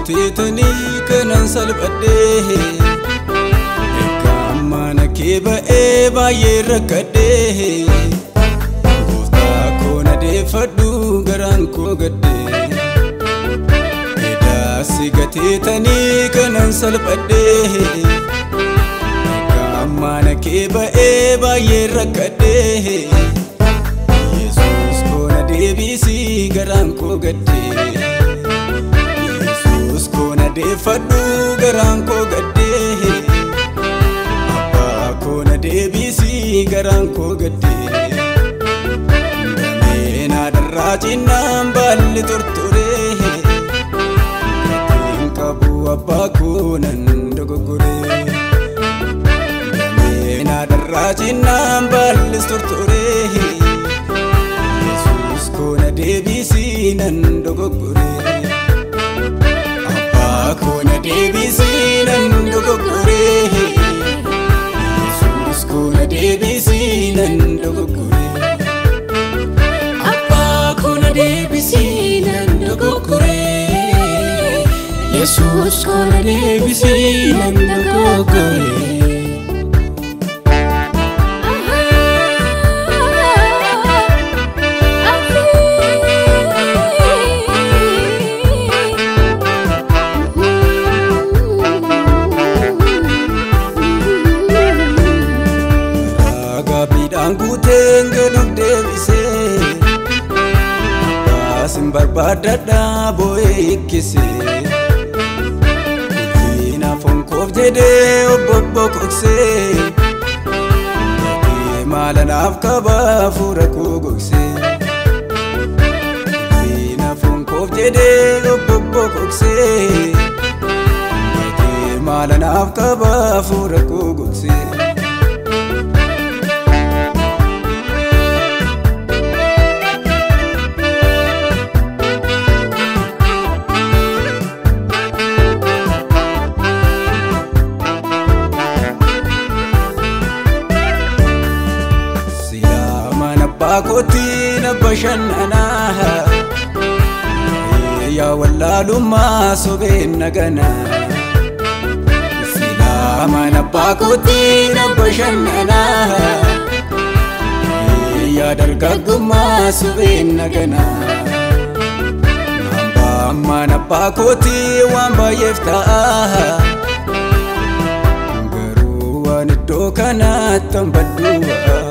gatitani kanan salphadhe ekamana keba eba yerakadhe gofta kona defadu garan ko gadde edasi gatitani kanan salphadhe ekamana keba eba yerakadhe Jesus kona debisi garan ko gadde defadu garan ko gadde abba kona debisi garan ko gadde damena darracina balli torture gatin qabu abba konan dogogore damena darracina balli torture Jesus kona debisi nan dogogore kona debisi nan dogogore Jesus kona debisi nan dogogore abba kona debisi nan dogogore Jesus kona debisi nan dogogore barbada boy kise ina fonkof jede obbo kokse malana afkaba fura ko gokse ina fonkof jede obbo kokse malana afkaba fura ko gokse koti na bashanana ya wallalu ma sobe nagana silama na pakoti na bashanana ya dargaguma sobe nagana namba mana pakoti wamba yefta garu wan dokana tambadua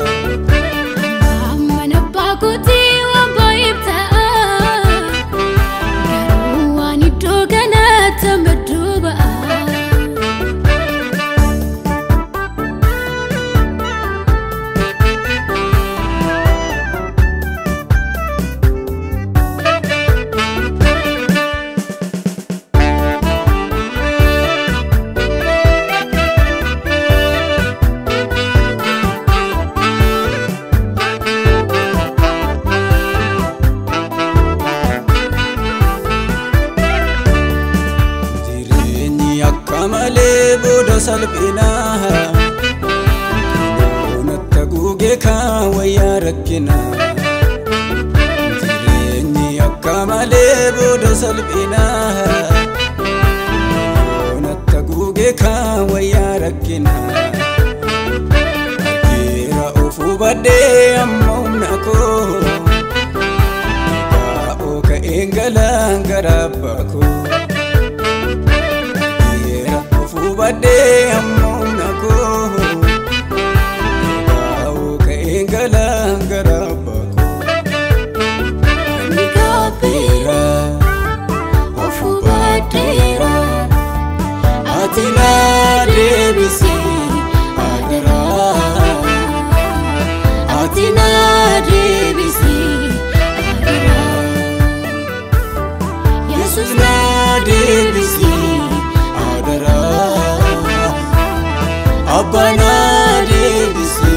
salbina nattaguge ka waya rakkina jireni akamale boda salbina nattaguge ka waya rakkina akira ufu bade ammauna ko o ka engala garabako bade amona ko o ka engala garaba ko nika pera ofu badera atina debisi adara atina debisi adara Jesus na debisi abana debisi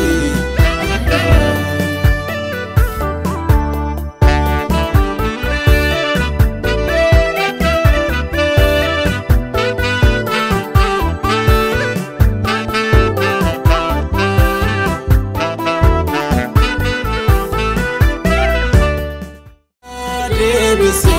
debisi